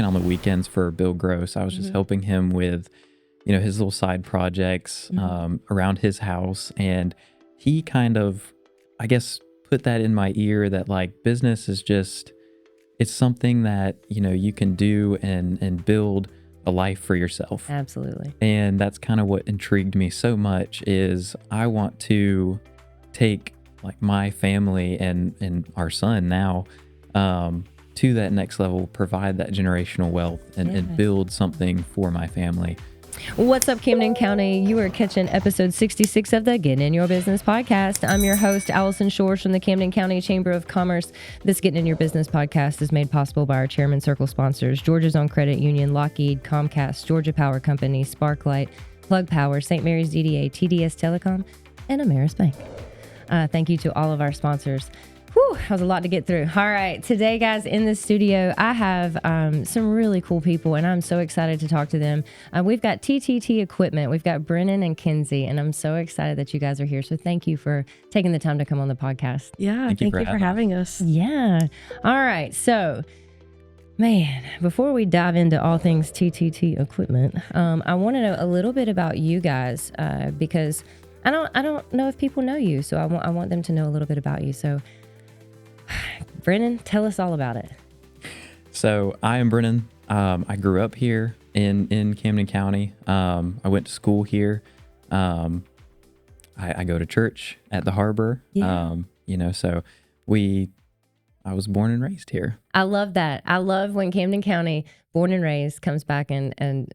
on the weekends for Bill Gross. I was just helping him with, his little side projects around his house. And he kind of, I guess, put that in my ear that like business is just, it's something that, you can do and build a life for yourself. Absolutely. And that's kind of what intrigued me so much is I want to take like my family and our son now to that next level, provide that generational wealth and build something for my family. What's up, Camden County? You are catching episode 66 of the Getting in Your Business podcast. I'm your host, Alison Shores from the Camden County Chamber of Commerce. This Getting in Your Business podcast is made possible by our Chairman Circle sponsors, Georgia's Own Credit Union, Lockheed, Comcast, Georgia Power Company, Sparklight, Plug Power, St. Mary's DDA, TDS Telecom, and Ameris Bank. Thank you to all of our sponsors. Whew, that was a lot to get through. All right. Today, guys, in the studio, I have some really cool people, and I'm so excited to talk to them. We've got TTT Equipment. We've got Brennen and Kinsey, and I'm so excited that you guys are here. So thank you for taking the time to come on the podcast. Yeah, thank you for having us. Yeah. All right. So, man, before we dive into all things TTT Equipment, I want to know a little bit about you guys because I don't know if people know you, so I want them to know a little bit about you. So, Brennen, tell us all about it. So I am Brennen. I grew up here in Camden County. I went to school here. I go to church at the harbor. Yeah. So I was born and raised here. I love that. I love when Camden County, born and raised, comes back and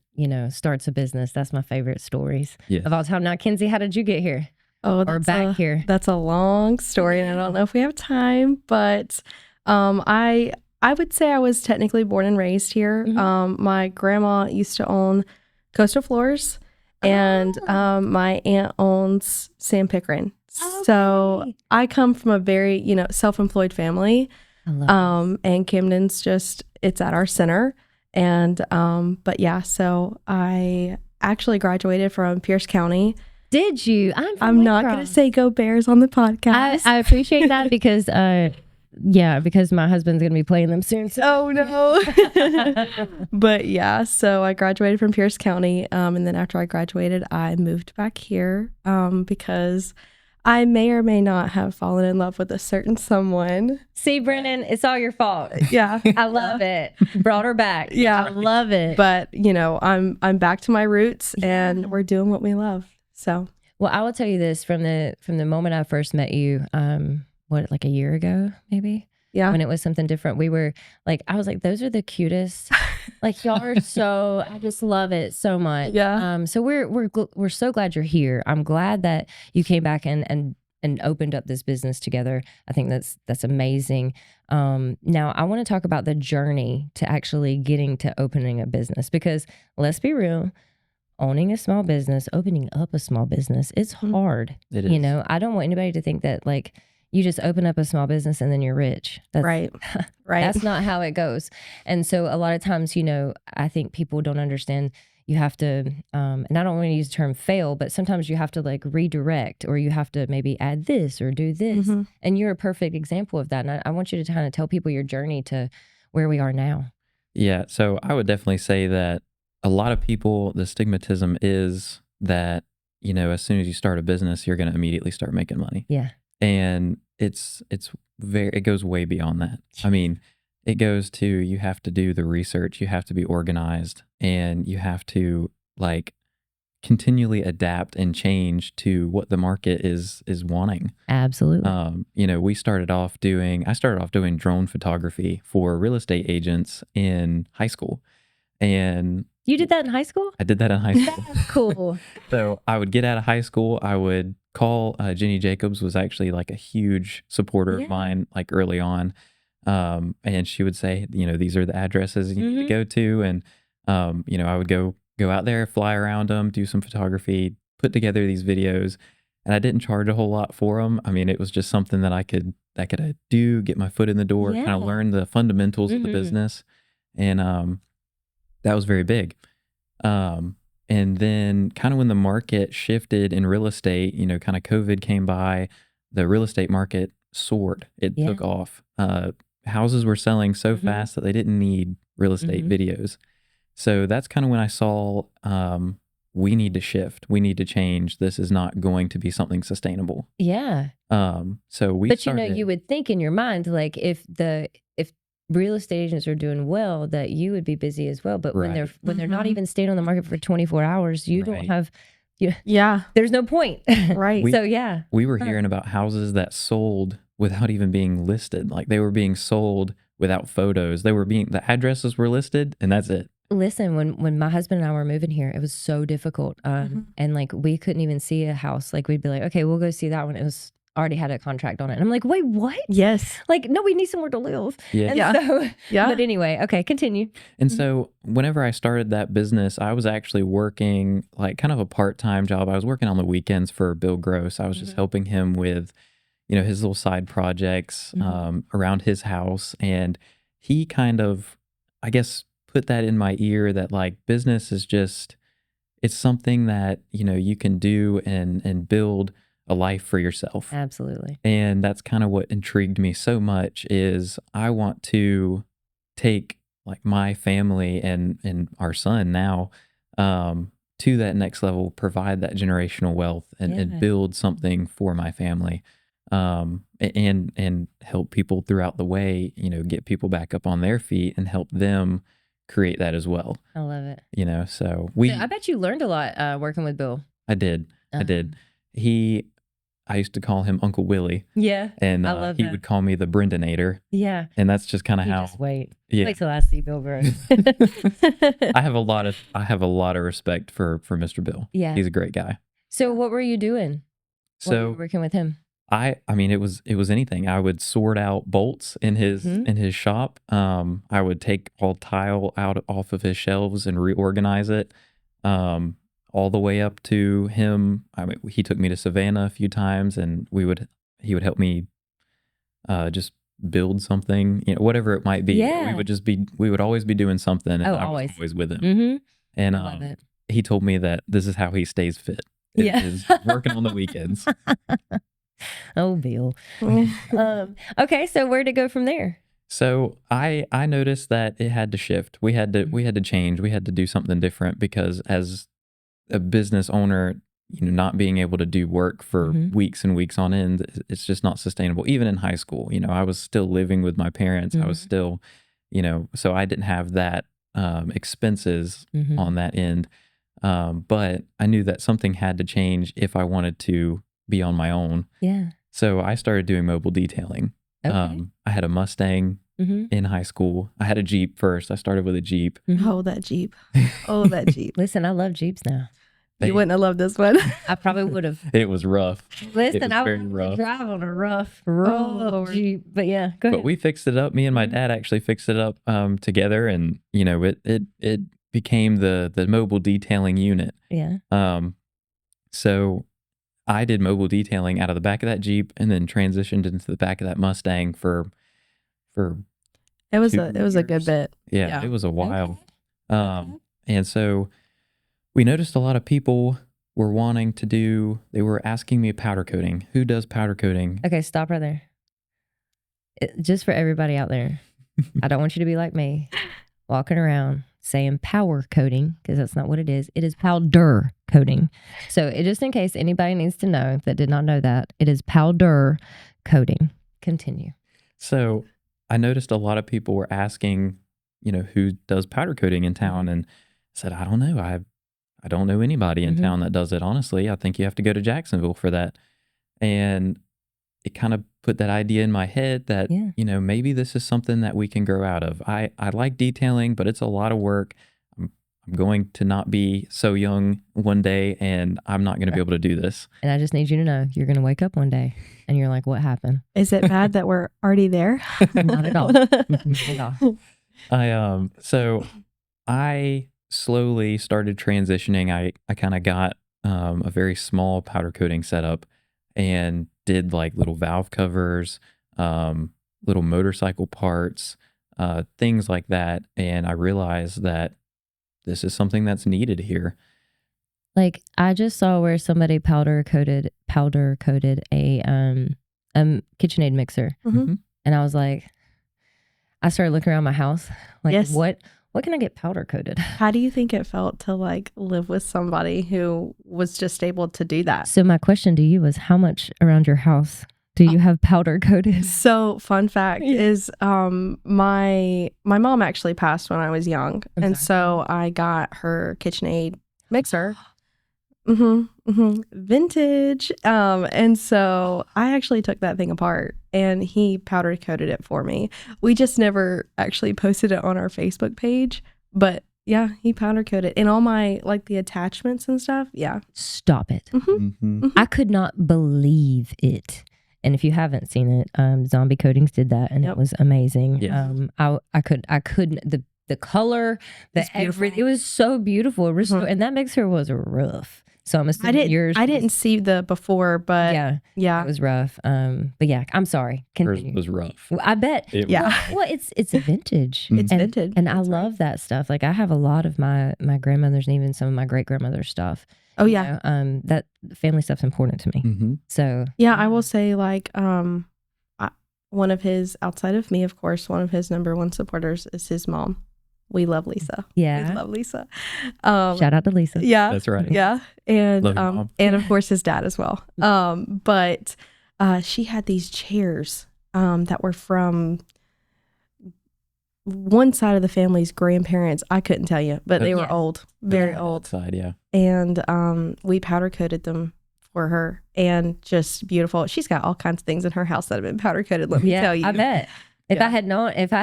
starts a business. That's my favorite stories of all time. Now, Kinsey, how did you get here? Oh, here. That's a long story, and I don't know if we have time, but I would say I was technically born and raised here. My grandma used to own Coastal Floors, and my aunt owns Sam Pickering. Okay. So I come from a very, self-employed family, and Camden's it's at our center. And, so I actually graduated from Pierce County. Did you? I'm not going to say go Bears on the podcast. I appreciate that because, because my husband's going to be playing them soon. So. Oh, no. But so I graduated from Pierce County. And then after I graduated, I moved back here because I may or may not have fallen in love with a certain someone. See, Brennen, it's all your fault. Yeah. I love it. Brought her back. Yeah. I love it. But, I'm back to my roots and we're doing what we love. So, well, I will tell you this from the moment I first met you, like a year ago, maybe? Yeah. When it was something different, we were like, I was like, those are the cutest. Like, y'all are so, I just love it so much. Yeah. So we're so glad you're here. I'm glad that you came back and opened up this business together. I think that's amazing. Now I want to talk about the journey to actually getting to opening a business, because let's be real, owning a small business, opening up a small business, it's hard. It is. I don't want anybody to think that like you just open up a small business and then you're rich. That's, right. That's not how it goes. And so a lot of times, I think people don't understand you have to, and I don't want to use the term fail, but sometimes you have to like redirect, or you have to maybe add this or do this. And you're a perfect example of that. And I want you to kind of tell people your journey to where we are now. Yeah. So I would definitely say that a lot of people, the stigmatism is that, as soon as you start a business, you're going to immediately start making money. Yeah. And it goes way beyond that. I mean, it goes to, you have to do the research, you have to be organized, and you have to like continually adapt and change to what the market is wanting. Absolutely. I started off doing drone photography for real estate agents in high school. And you did that in high school? I did that in high school. That's cool. So I would get out of high school, I would call, Jenny Jacobs was actually like a huge supporter of mine, like early on. And she would say, these are the addresses you need to go to. And, I would go out there, fly around them, do some photography, put together these videos. And I didn't charge a whole lot for them. I mean, it was just something that I could do, get my foot in the door, kind of learn the fundamentals of the business. And, that was very big. And then kind of when the market shifted in real estate, kind of COVID came by, the real estate market soared. It took off. houses were selling so fast that they didn't need real estate videos. So that's kind of when I saw we need to shift. We need to change. This is not going to be something sustainable. Yeah. So we But started, you would think in your mind, like if real estate agents are doing well, that you would be busy as well. But when they're not even staying on the market for 24 hours, you don't have there's no point. Right. We were hearing about houses that sold without even being listed. Like they were being sold without photos. The addresses were listed and that's it. Listen, when my husband and I were moving here, it was so difficult. And like we couldn't even see a house. Like we'd be like, okay, we'll go see that one. It was already had a contract on it. And I'm like, wait, what? Yes. Like, no, we need somewhere to live. Yeah. And but anyway, okay, continue. And so whenever I started that business, I was actually working like kind of a part-time job. I was working on the weekends for Bill Gross. I was just helping him with, his little side projects around his house. And he kind of, I guess, put that in my ear that like business is just, it's something that, you can do and build a life for yourself. Absolutely. And that's kind of what intrigued me so much is I want to take like my family and our son now to that next level, provide that generational wealth and build something for my family. And help people throughout the way, get people back up on their feet and help them create that as well. I love it. So I bet you learned a lot working with Bill. I did. I used to call him Uncle Willie. Yeah. And I love he that. would call me the Brendenator. Yeah. And that's just kind of how. Just wait. Yeah. Wait till I see Bill Gross. I have a lot of respect for Mr. Bill. Yeah. He's a great guy. So what were you doing? When you were working with him? I mean, it was anything. I would sort out bolts in his shop. I would take all tile off of his shelves and reorganize it. All the way up to him. I mean, he took me to Savannah a few times, and he would help me just build something, whatever it might be. Yeah. We would always be doing something, and I was always with him. And I love it. He told me that this is how he stays fit. Is working on the weekends. Oh, Bill. Okay, so where'd it go from there? So I noticed that it had to shift. We had to change. We had to do something different because as a business owner, not being able to do work for weeks and weeks on end, it's just not sustainable. Even in high school, I was still living with my parents. I was still, so I didn't have that expenses on that end. But I knew that something had to change if I wanted to be on my own. Yeah. So I started doing mobile detailing. Okay. I had a Mustang in high school. I had a Jeep first. I started with a Jeep. Oh, that Jeep. Oh, that Jeep. Listen, I love Jeeps now. You wouldn't have loved this one. I probably would have. It was rough. Listen, I would drive on a rough Jeep. But yeah, go ahead. But we fixed it up. Me and my dad actually fixed it up together, and it became the mobile detailing unit. Yeah. So I did mobile detailing out of the back of that Jeep, and then transitioned into the back of that Mustang for. It was a good bit. Yeah, it was a while. Okay. And so we noticed a lot of people were they were asking me powder coating. Who does powder coating? Okay, stop right there. Just for everybody out there, I don't want you to be like me, walking around saying power coating, because that's not what it is. It is powder coating. So just in case anybody needs to know that did not know that, it is powder coating. Continue. So I noticed a lot of people were asking, who does powder coating in town, and I said, I don't know. I don't know anybody in town that does it, honestly. I think you have to go to Jacksonville for that. And it kind of put that idea in my head that, maybe this is something that we can grow out of. I like detailing, but it's a lot of work. I'm going to not be so young one day, and I'm not going to be able to do this. And I just need you to know, you're going to wake up one day and you're like, what happened? Is it bad that we're already there? Not at all. Not at all. So I slowly started transitioning. I kind of got a very small powder coating setup and did like little valve covers, little motorcycle parts, things like that. And I realized that this is something that's needed here. Like I just saw where somebody powder coated a KitchenAid mixer. And I was like, I started looking around my house. Like, Yes. what can I get powder coated? How do you think it felt to like live with somebody who was just able to do that? So my question to you is, how much around your house do you have powder coated? So fun fact is my mom actually passed when I was young. I'm So I got her KitchenAid mixer. Vintage. And so I actually took that thing apart and he powder coated it for me. We just never actually posted it on our Facebook page, but yeah, he powder coated and all my like the attachments and stuff. Yeah. Stop it. I could not believe it. And if you haven't seen it, Zombie Coatings did that, and it was amazing. Yeah. I couldn't the color, everything. It was so beautiful. It was and that mixer was rough. So I'm assuming yours. I didn't see the before, but yeah, it was rough. But yeah, I'm sorry. Yours was rough. Well, I bet. Well, it's vintage. It's vintage, and I love that stuff. Like I have a lot of my grandmother's and even some of my great grandmother's stuff. Oh yeah. That family stuff's important to me. So yeah, I will say like one of his, outside of me, of course, one of his number one supporters is his mom. We love Lisa. Yeah, we love Lisa. Shout out to Lisa. Yeah, that's right. Yeah, and Mom. and of course his dad as well. But she had these chairs that were from one side of the family's grandparents. I couldn't tell you, but they were old, very old. Side, yeah. And we powder coated them for her, and just beautiful. She's got all kinds of things in her house that have been powder coated. Let me tell you. I bet. If I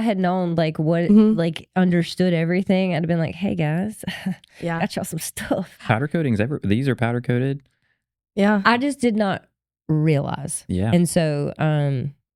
had known like what like understood everything, I'd have been like, hey guys, got y'all some stuff. Powder coatings these are powder coated. Yeah. I just did not realize. Yeah. And so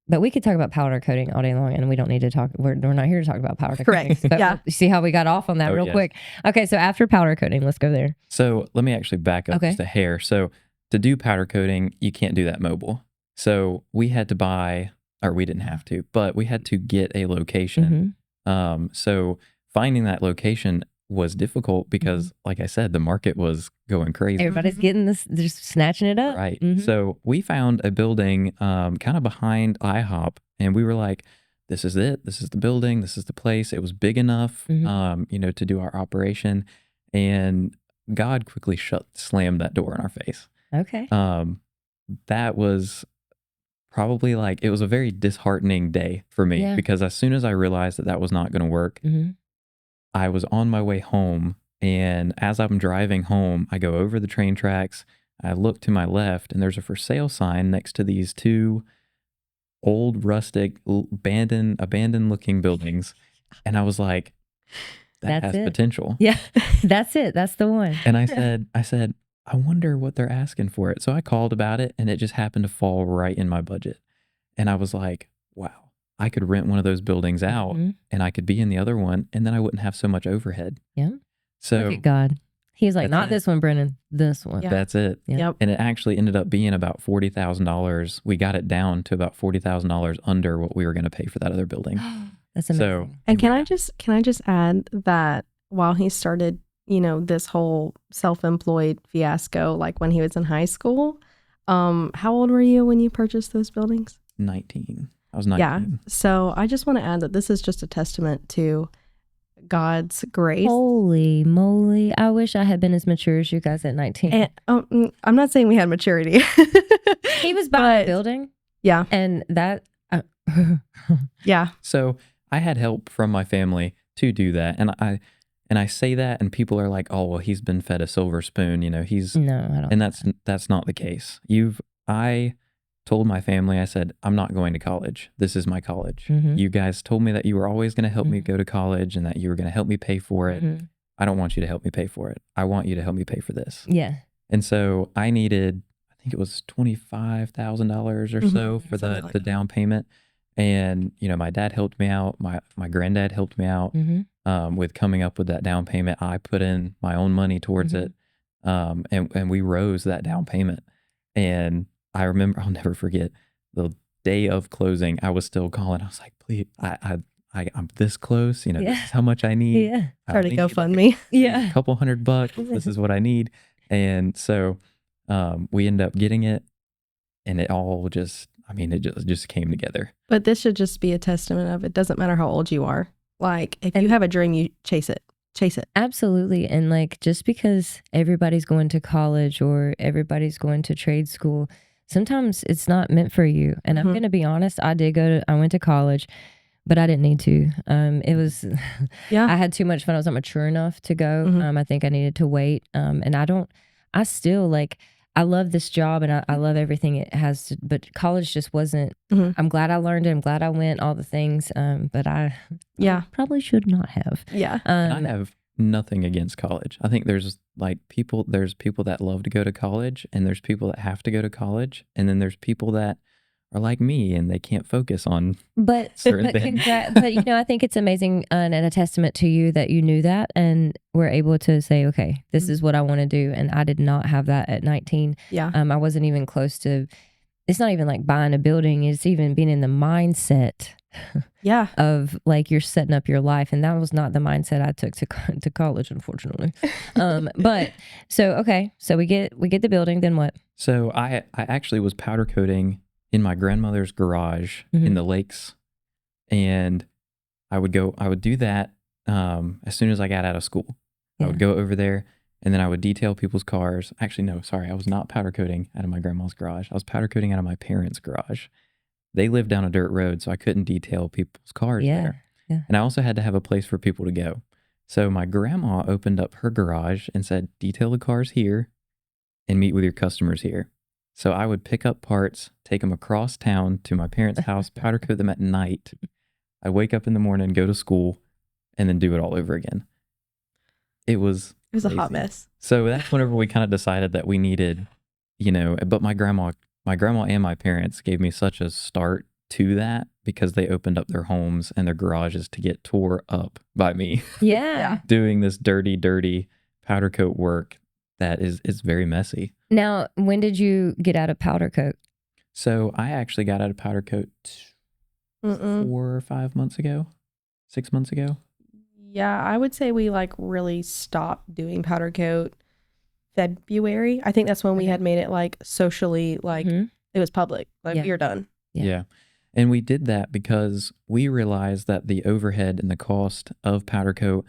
but we could talk about powder coating all day long, and we don't need to talk. We're not here to talk about powder coating. Correct. Yeah. You see how we got off on that real quick. Okay, so after powder coating, let's go there. So let me actually back up just a hair. So to do powder coating, you can't do that mobile. So we had to buy, or we didn't have to, but we had to get a location. So finding that location was difficult because, like I said, the market was going crazy. Everybody's getting this, they're just snatching it up. Right. So we found a building kind of behind IHOP, and we were like, this is it. This is the building. This is the place. It was big enough, to do our operation. And God quickly slammed that door in our face. Okay. That was probably like, it was a very disheartening day for me because as soon as I realized that was not going to work, I was on my way home, and as I'm driving home, I go over the train tracks. I look to my left, and there's a for sale sign next to these two old, rustic, abandoned looking buildings. And I was like, that has potential. Yeah, that's it. That's the one. And I said, I wonder what they're asking for it. So I called about it, and it just happened to fall right in my budget. And I was like, wow. I could rent one of those buildings out and I could be in the other one, and then I wouldn't have so much overhead. Yeah. So look at God. He's like, not this one, Brennan, this one. Yeah. That's it. Yep. And it actually ended up being about $40,000. We got it down to about $40,000 under what we were going to pay for that other building. That's amazing. So, and can I just add that while he started, this whole self-employed fiasco, like when he was in high school, how old were you when you purchased those buildings? 19. I was 19. Yeah. So I just want to add that this is just a testament to God's grace. Holy moly. I wish I had been as mature as you guys at 19. And I'm not saying we had maturity. He was buying a building. Yeah. And that. Yeah. So I had help from my family to do that. And I say that, and people are like, oh, well, he's been fed a silver spoon. He's. No, I don't. And that's not the case. I told my family, I said, I'm not going to college. This is my college. You guys told me that you were always going to help me go to college and that you were going to help me pay for it. I don't want you to help me pay for it. I want you to help me pay for this. Yeah. And so I needed, I think it was $25,000 or so for the down payment. And, my dad helped me out. My granddad helped me out with coming up with that down payment. I put in my own money towards it. And we rose that down payment. And I remember, I'll never forget the day of closing. I was still calling. I was like, please, I'm this close. This is how much I need. Yeah. Try to GoFundMe. Yeah. A couple $100. This is what I need. And so we ended up getting it, and it all just, I mean, it just came together. But this should just be a testament of it doesn't matter how old you are. Like, if you have a dream, you chase it. Chase it. Absolutely. And like, just because everybody's going to college or everybody's going to trade school, sometimes it's not meant for you. And I'm going to be honest, I went to college, but I didn't need to. It was, I had too much fun. I wasn't mature enough to go. I think I needed to wait. And I still like, I love this job and I love everything it has, but college just wasn't, I'm glad I learned it. I'm glad I went, all the things. But I probably should not have. Yeah. And I have nothing against college. I think there's people that love to go to college, and there's people that have to go to college. And then there's people that are like me and they can't focus on certain things. But I think it's amazing and a testament to you that you knew that and were able to say, okay, this is what I want to do. And I did not have that at 19. Yeah. I wasn't even close to, it's not even like buying a building. It's even being in the mindset of like you're setting up your life. And that was not the mindset I took to college, unfortunately. But so we get the building, then what? So I actually was powder coating in my grandmother's garage in the lakes, and I would do that as soon as I got out of school. I would go over there, and then I would detail people's cars. Actually, no, sorry, I was not powder coating out of my grandma's garage. I was powder coating out of my parents' garage. They lived down a dirt road, so I couldn't detail people's cars there. Yeah. And I also had to have a place for people to go. So my grandma opened up her garage and said, detail the cars here and meet with your customers here. So I would pick up parts, take them across town to my parents' house, powder coat them at night. I'd wake up in the morning, go to school, and then do it all over again. It was a hot mess. So that's whenever we kind of decided that we needed, but my grandma and my parents gave me such a start to that because they opened up their homes and their garages to get tore up by me. Yeah. Doing this dirty powder coat work that is very messy. Now, when did you get out of powder coat? So I actually got out of powder coat 4 or 5 months ago, 6 months ago. Yeah, I would say we like really stopped doing powder coat February. I think that's when we had made it like socially, like it was public, like you're done. Yeah. And we did that because we realized that the overhead and the cost of powder coat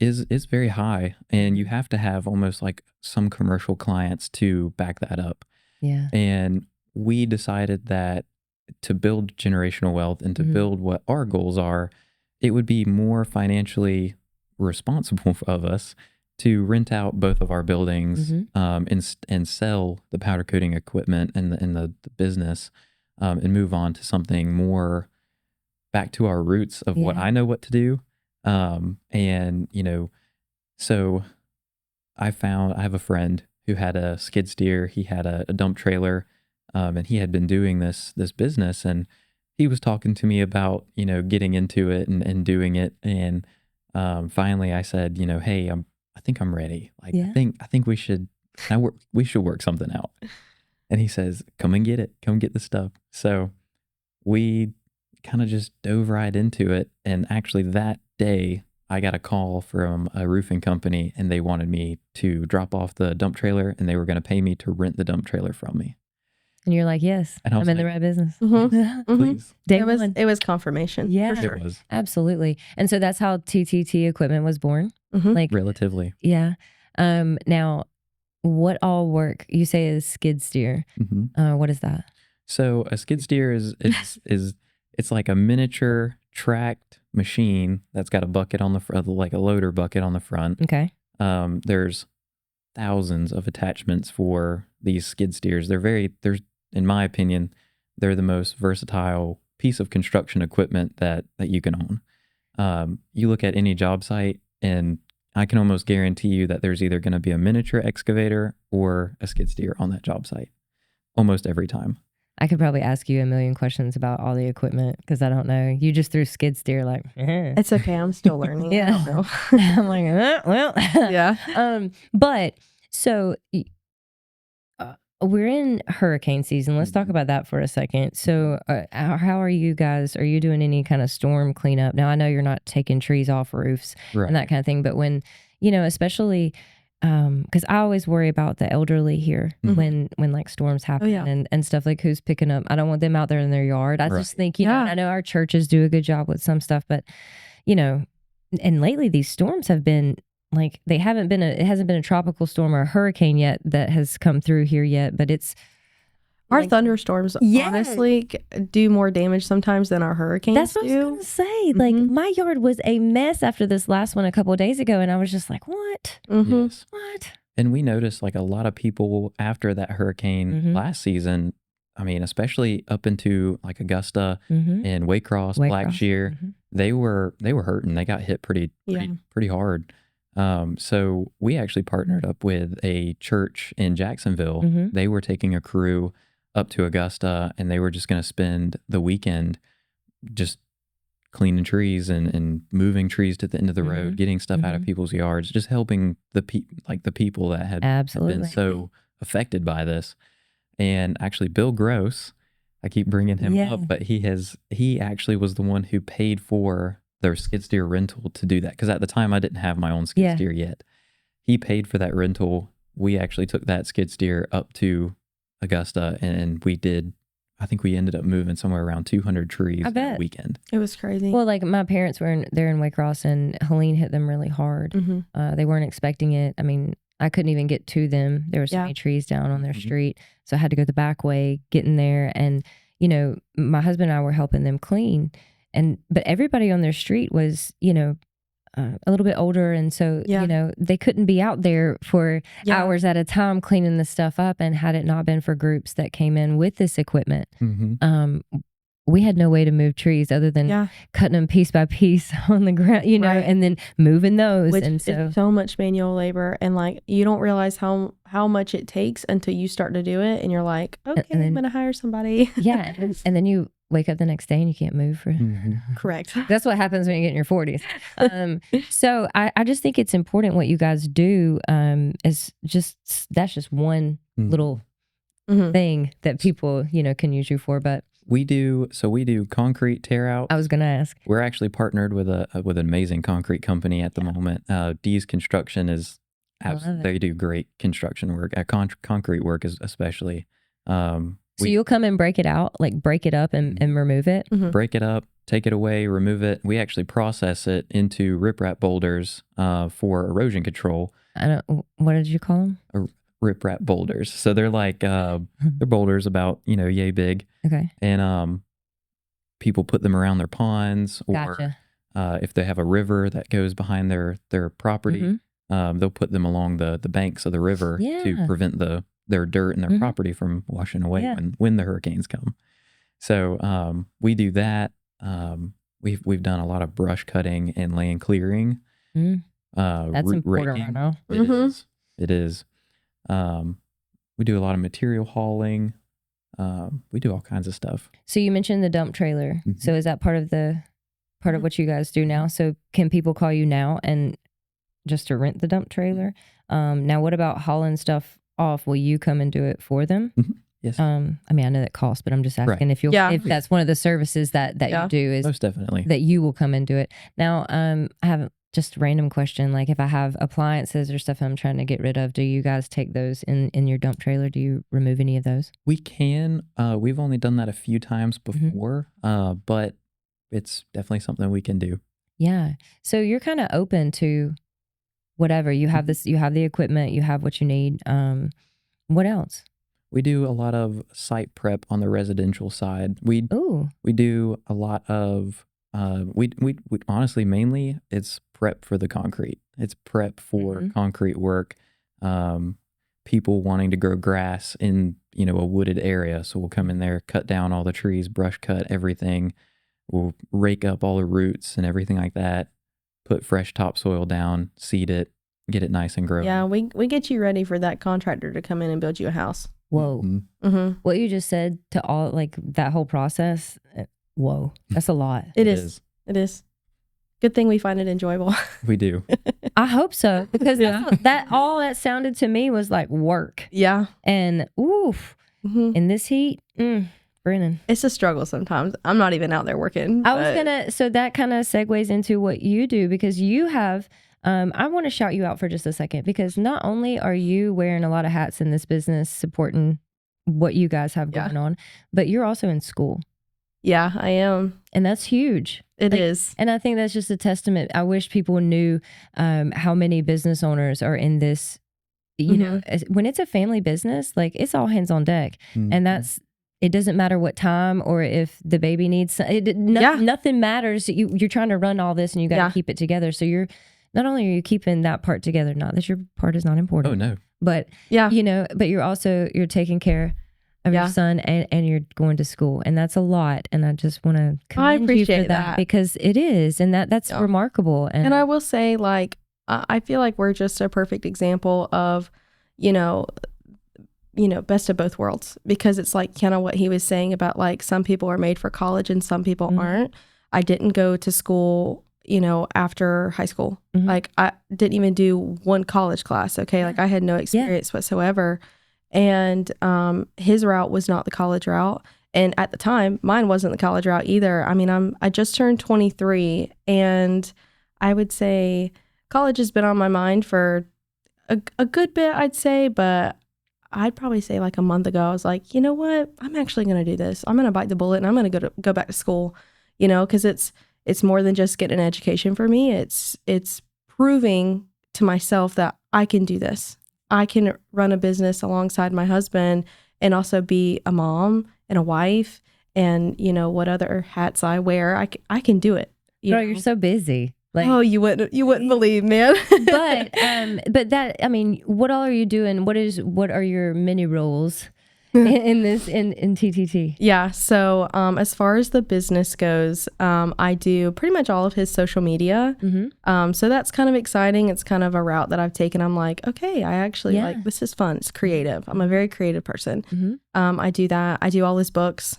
is very high, and you have to have almost like some commercial clients to back that up. Yeah. And we decided that to build generational wealth and to build what our goals are, it would be more financially responsible of us to rent out both of our buildings and sell the powder coating equipment and the business and move on to something more back to our roots of what I know what to do. So I have a friend who had a skid steer. He had a dump trailer, and he had been doing this business, and he was talking to me about, getting into it and doing it. And, finally I said, hey, I think I'm ready. Like, I think we should work something out. And he says, come and get it. Come get the stuff. So we kind of just dove right into it. And actually that day I got a call from a roofing company, and they wanted me to drop off the dump trailer, and they were going to pay me to rent the dump trailer from me. And you're like, yes, and I'm in the right business. Please. It was confirmation. Yeah, for sure. It was. Absolutely. And so that's how TTT equipment was born. Like relatively. Yeah. Now, what all work you say is skid steer? What is that? So a skid steer is it's like a miniature tracked machine that's got a bucket on the front, like a loader bucket on the front. Okay. There's thousands of attachments for these skid steers. There's in my opinion, they're the most versatile piece of construction equipment that you can own. You look at any job site, and I can almost guarantee you that there's either going to be a miniature excavator or a skid steer on that job site almost every time. I could probably ask you a million questions about all the equipment because I don't know. You just threw skid steer like, It's okay. I'm still learning. Yeah. I don't know. I'm like, well. Yeah. But so we're in hurricane season. Let's talk about that for a second. So how are you guys? Are you doing any kind of storm cleanup? Now, I know you're not taking trees off roofs and that kind of thing, but when, especially because I always worry about the elderly here when like storms happen and stuff, like who's picking up. I don't want them out there in their yard. I just think, you know, I know our churches do a good job with some stuff, but you know, and lately these storms have been like, it hasn't been a tropical storm or a hurricane yet that has come through here yet, but it's our thunderstorms honestly do more damage sometimes than our hurricanes do. That's what I was going to say. Like, my yard was a mess after this last one a couple of days ago, and I was just like, what? Yes. What? And we noticed like a lot of people after that hurricane last season, I mean, especially up into like Augusta and Waycross, Blackshear, they were hurting. They got hit pretty hard. So we actually partnered up with a church in Jacksonville. They were taking a crew up to Augusta, and they were just going to spend the weekend just cleaning trees and moving trees to the end of the road, getting stuff out of people's yards, just helping the people that had been so affected by this. And actually, Bill Gross, I keep bringing him up, but he actually was the one who paid for their skid steer rental to do that. Because at the time, I didn't have my own skid steer yet. He paid for that rental. We actually took that skid steer up to Augusta, and I think we ended up moving somewhere around 200 trees that weekend. It was crazy. Well, like my parents were there in Waycross, and Helene hit them really hard. They weren't expecting it. I mean, I couldn't even get to them. There were so many trees down on their street. So I had to go the back way, get in there. And, you know, my husband and I were helping them clean. But everybody on their street was, you know, a little bit older. And so, you know, they couldn't be out there for hours at a time cleaning the stuff up. And had it not been for groups that came in with this equipment, we had no way to move trees other than cutting them piece by piece on the ground, you know, and then moving those. Which and is so much manual labor. And like, you don't realize how much it takes until you start to do it. And you're like, okay, I'm going to hire somebody. And then you wake up the next day and you can't move for correct. That's what happens when you get in your 40s. So I just think it's important what you guys do. Is just, that's just one little thing that people, you know, can use you for. But we do concrete tear out. I was going to ask. We're actually partnered with an amazing concrete company at the moment. D's Construction is they do great construction work. Concrete work is especially. So you'll come and break it out, like break it up and remove it? Break it up, take it away, remove it. We actually process it into riprap boulders for erosion control. What did you call them? Riprap boulders. So they're like, they're boulders about, you know, yay big. Okay. And people put them around their ponds, or if they have a river that goes behind their property, they'll put them along the banks of the river to prevent their dirt and their property from washing away when the hurricanes come. So we do that. We've done a lot of brush cutting and land clearing. That's important right now. It is. We do a lot of material hauling. We do all kinds of stuff. So you mentioned the dump trailer. So is that part of what you guys do now? So can people call you now and just to rent the dump trailer? Now, what about hauling stuff off? Will you come and do it for them? Yes. I mean, I know that costs, but I'm just asking if that's one of the services that you do, is most definitely that you will come and do it. Now, I have just a random question. Like if I have appliances or stuff I'm trying to get rid of, do you guys take those in your dump trailer? Do you remove any of those? We can. We've only done that a few times before, but it's definitely something we can do. Yeah. So you're kind of open to whatever. You have this, you have the equipment, you have what you need. What else? We do a lot of site prep on the residential side. We do a lot of we honestly, mainly it's prep for the concrete. It's prep for concrete work. People wanting to grow grass in, you know, a wooded area. So we'll come in there, cut down all the trees, brush cut everything. We'll rake up all the roots and everything like that. Put fresh topsoil down, seed it, get it nice and grown. Yeah, we get you ready for that contractor to come in and build you a house. Whoa. What you just said to all, like that whole process, whoa, that's a lot. It is. Good thing we find it enjoyable. We do. I hope so, because that sounded to me was like work. Yeah. And in this heat, Brennen. It's a struggle sometimes. I'm not even out there working. So that kind of segues into what you do, because you have I want to shout you out for just a second, because not only are you wearing a lot of hats in this business, supporting what you guys have going on, but you're also in school. Yeah, I am. And that's huge. It is. And I think that's just a testament. I wish people knew how many business owners are in this. You know, when it's a family business, like, it's all hands on deck. And it doesn't matter what time or if the baby needs, nothing matters. You're trying to run all this and you got to keep it together. So you're, not only are you keeping that part together, not that your part is not important. Oh, no. But, you know, but you're taking care of your son and you're going to school. And that's a lot. And I just want to commend you for that, because it is. And that's remarkable. And I will say, like, I feel like we're just a perfect example of, you know, best of both worlds, because it's like kind of what he was saying about, like, some people are made for college and some people aren't. I didn't go to school, you know, after high school. Like, I didn't even do one college class. Okay. Like, I had no experience whatsoever. And his route was not the college route. And at the time, mine wasn't the college route either. I mean, I just turned 23, and I would say college has been on my mind for a good bit, I'd say, but I'd probably say like a month ago, I was like, you know what? I'm actually going to do this. I'm going to bite the bullet and I'm going to go back to school, you know, because it's more than just getting an education for me. It's proving to myself that I can do this. I can run a business alongside my husband and also be a mom and a wife, and, you know, what other hats I wear. I can do it. You're so busy. Like, oh, you wouldn't believe, man. but that, I mean, what all are you doing? What are your mini roles in TTT? Yeah. So, as far as the business goes, I do pretty much all of his social media. So that's kind of exciting. It's kind of a route that I've taken. I'm like, okay, I actually like, this is fun. It's creative. I'm a very creative person. I do that. I do all his books.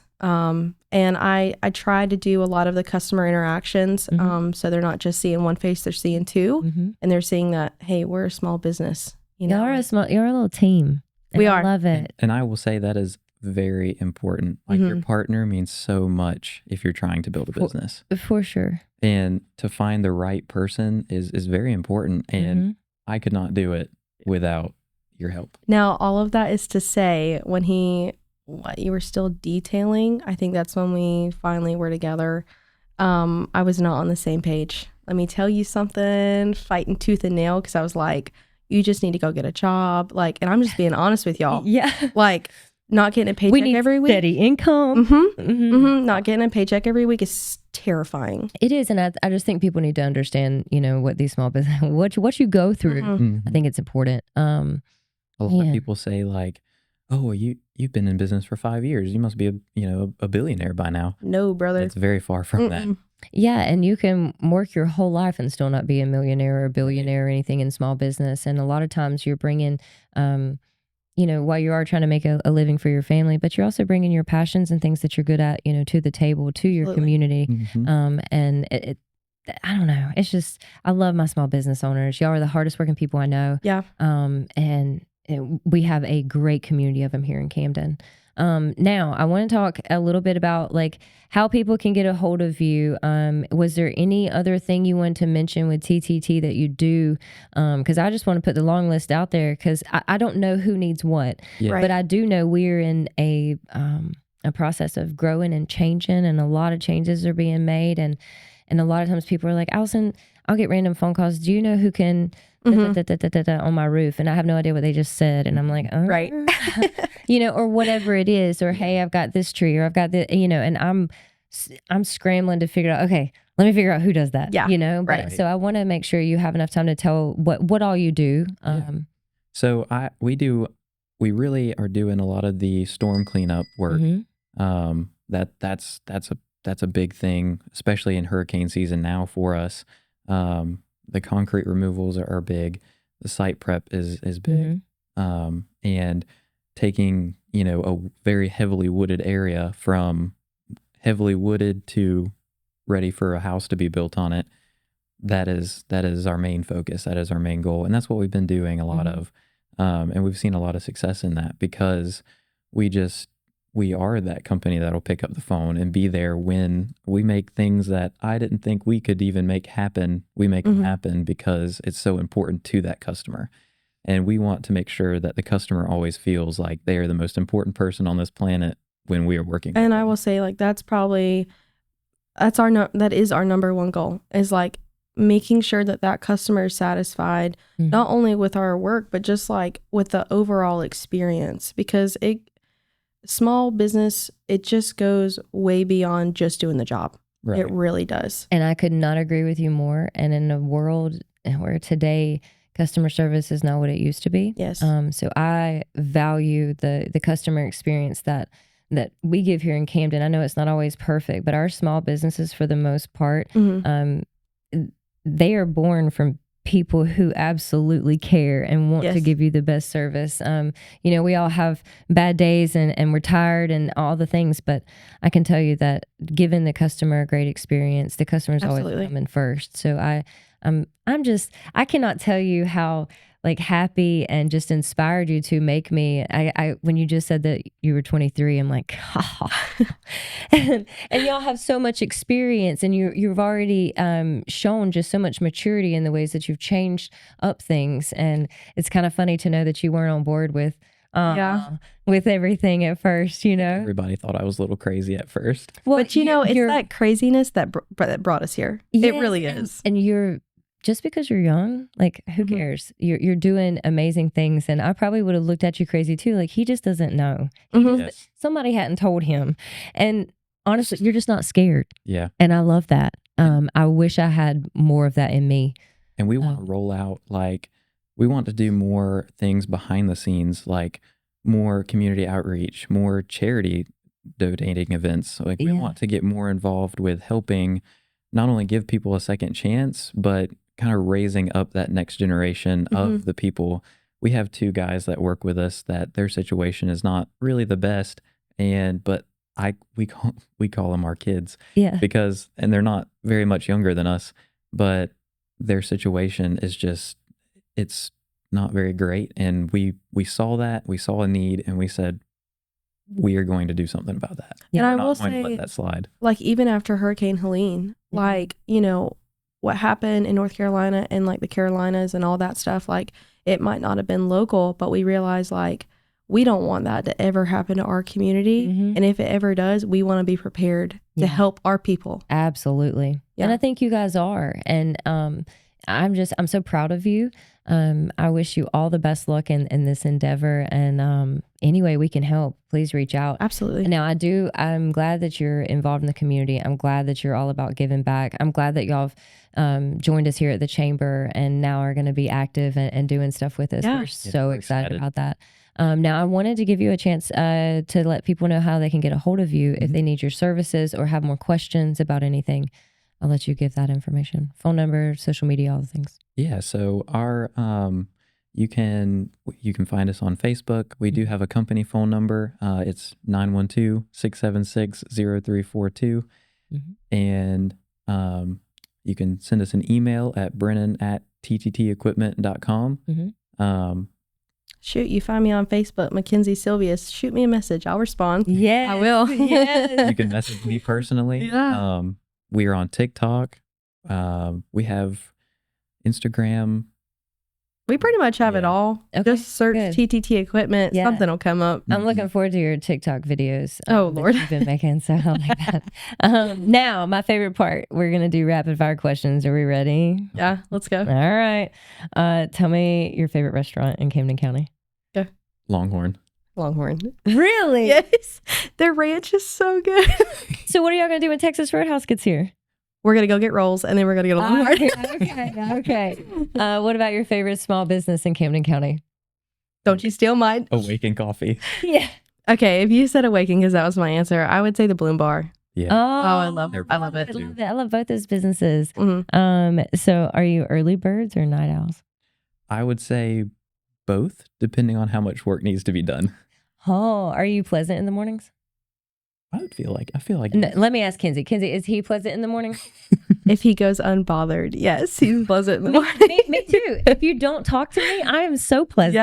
And I try to do a lot of the customer interactions. So they're not just seeing one face, they're seeing two, and they're seeing that, hey, we're a small business. You know, you're a little team. We are. I love it. And I will say that is very important. Like, your partner means so much if you're trying to build a business. For sure. And to find the right person is very important. And I could not do it without your help. Now, all of that is to say, when you were still detailing, I think that's when we finally were together. I was not on the same page. Let me tell you something, fighting tooth and nail, because I was like, you just need to go get a job. Like, and I'm just being honest with y'all. Like, not getting a paycheck every week. Steady income. Not getting a paycheck every week is terrifying. It is. And I just think people need to understand, you know, what these small business, what you go through. I think it's important. A lot of people say, like, oh, well, you've been in business for 5 years. You must be a billionaire by now. No, brother. It's very far from that. Yeah, and you can work your whole life and still not be a millionaire or a billionaire or anything in small business. And a lot of times you're bringing, you know, while you are trying to make a living for your family, but you're also bringing your passions and things that you're good at, you know, to the table, to your community. And I don't know. It's just, I love my small business owners. Y'all are the hardest working people I know. Yeah. And we have a great community of them here in Camden. Now, I want to talk a little bit about, like, how people can get a hold of you. Was there any other thing you wanted to mention with TTT that you do? Because I just want to put the long list out there, because I don't know who needs what, but I do know we're in a process of growing and changing, and a lot of changes are being made. And a lot of times people are like, Alison, I'll get random phone calls. Do you know who can on my roof? And I have no idea what they just said. And I'm like, oh. Right. You know, or whatever it is, or, hey, I've got this tree, or I've got the, you know, and I'm scrambling to figure out, okay, let me figure out who does that, you know? But, so I want to make sure you have enough time to tell what all you do. So we really are doing a lot of the storm cleanup work. That's a big thing, especially in hurricane season now for us. The concrete removals are big. The site prep is big. And taking, you know, a very heavily wooded area from heavily wooded to ready for a house to be built on it, that is our main focus. That is our main goal. And that's what we've been doing a lot of. And we've seen a lot of success in that, because we we are that company that'll pick up the phone and be there when we make things that I didn't think we could even make happen. We make them happen because it's so important to that customer. And we want to make sure that the customer always feels like they are the most important person on this planet when we are working. And I will say, like, that is our number one goal, is like making sure that customer is satisfied, not only with our work, but just like with the overall experience, because small business, it just goes way beyond just doing the job. Right. It really does. And I could not agree with you more. And in a world where today customer service is not what it used to be. Yes. So I value the customer experience that we give here in Camden. I know it's not always perfect, but our small businesses, for the most part, they are born from people who absolutely care and want to give you the best service. We all have bad days and we're tired and all the things, but I can tell you that giving the customer a great experience, the customer's always coming first. So I cannot tell you how like happy and just inspired you to make me. I when you just said that you were 23, I'm like, and y'all have so much experience, and you've already shown just so much maturity in the ways that you've changed up things. And it's kind of funny to know that you weren't on board with everything at first. Everybody thought I was a little crazy at first. Well, but it's that craziness that brought us here. Yes, it really is. And just because you're young, like, who cares? You're doing amazing things. And I probably would have looked at you crazy too. Like, he just doesn't know. Somebody hadn't told him. And honestly, you're just not scared. Yeah. And I love that. I wish I had more of that in me. And we want to roll out, like, we want to do more things behind the scenes, like more community outreach, more charity donating events. Like, we want to get more involved with helping not only give people a second chance, but kind of raising up that next generation of the people. We have 2 guys that work with us that their situation is not really the best, but we call them our kids, because, and they're not very much younger than us, but their situation is just, it's not very great. And we saw a need, and we said, we are going to do something about that. And I will say, let that slide. Like, even after Hurricane Helene, like, what happened in North Carolina and like the Carolinas and all that stuff, like, it might not have been local, but we realized, like, we don't want that to ever happen to our community. And if it ever does, we want to be prepared to help our people. Absolutely. Yeah. And I think you guys are. And I'm so proud of you. I wish you all the best luck in this endeavor. And any way we can help, please reach out. Absolutely. Now, I'm glad that you're involved in the community. I'm glad that you're all about giving back. I'm glad that y'all have joined us here at the Chamber and now are going to be active and doing stuff with us. We're so excited about that. Now, I wanted to give you a chance to let people know how they can get a hold of you if they need your services or have more questions about anything. I'll let you give that information. Phone number, social media, all the things. Yeah, so our you can find us on Facebook. We do have a company phone number. It's 912-676-0342. And you can send us an email at brennan@tttequipment.com. Shoot, you find me on Facebook, Mackenzie Silveous. Shoot me a message. I'll respond. Yeah, I will. You can message me personally. Yeah. We are on TikTok. We have Instagram. We pretty much have it all. Okay, just search TTT equipment. Something will come up. I'm looking forward to your TikTok videos. Lord. You've been making, so I like that. Now, my favorite part, we're going to do rapid fire questions. Are we ready? Yeah, let's go. All right. Tell me your favorite restaurant in Camden County. Go. Longhorn. Really? Yes. Their ranch is so good. So what are y'all going to do when Texas Roadhouse gets here? We're going to go get rolls, and then we're going to get a Longhorn. Okay. What about your favorite small business in Camden County? Don't you steal mine. Awaken Coffee. Yeah. Okay, if you said Awaken, because that was my answer, I would say the Bloom Bar. Yeah. I love it. I love it. I love both those businesses. So are you early birds or night owls? I would say both, depending on how much work needs to be done. Oh, are you pleasant in the mornings? I feel like. No, let me ask Kinsey. Kinsey, is he pleasant in the morning? If he goes unbothered, yes, he's pleasant in the morning. Me too. If you don't talk to me, I am so pleasant.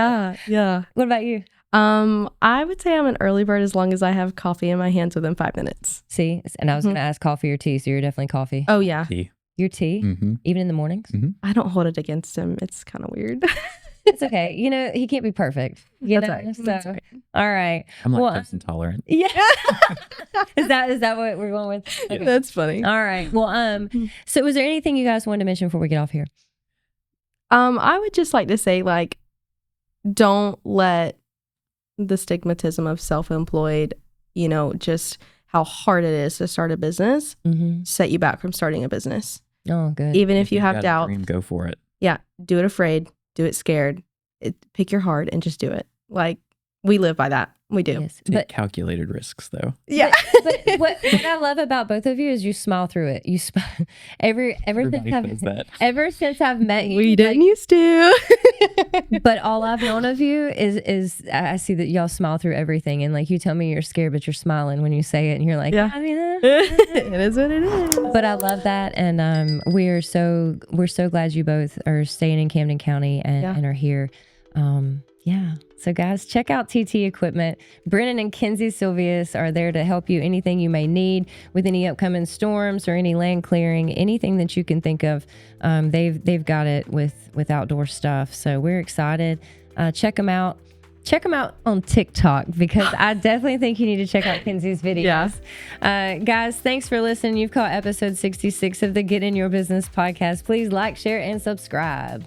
Yeah. What about you? I would say I'm an early bird as long as I have coffee in my hands within 5 minutes. See, and I was going to ask coffee or tea, so you're definitely coffee. Oh yeah, Tea. Your tea, even in the mornings. I don't hold it against him. It's kind of weird. It's okay. You know, he can't be perfect. You know? Right. So, That's right. all right. I'm lactose intolerant. Yeah. Is that what we're going with? Okay. That's funny. All right. Well, so was there anything you guys wanted to mention before we get off here? I would just like to say, like, don't let the stigmatism of self-employed, you know, just how hard it is to start a business, set you back from starting a business. Oh, good. Even if you have got a doubt, dream, go for it. yeah, do it afraid, do it scared, pick your heart and just do it. Like, we live by that. We do. Yes. Take calculated risks, though. Yeah. But what I love about both of you is you smile through it. You Everybody says that. ever since I've met you, We didn't used to. but all I've known of you is I see that y'all smile through everything, and like you tell me you're scared, but you're smiling when you say it, and you're like, Yeah. I mean, It is what it is. But I love that, and we're so glad you both are staying in Camden County and are here. Yeah. So guys, check out TT Equipment. Brennen and Kinsey Silveous are there to help you anything you may need with any upcoming storms or any land clearing, anything that you can think of. They've got it with outdoor stuff. So we're excited. Check them out. Check them out on TikTok because I definitely think you need to check out Kinsey's videos. Yeah. Guys, thanks for listening. You've caught episode 66 of the Get In Your Business podcast. Please like, share, and subscribe.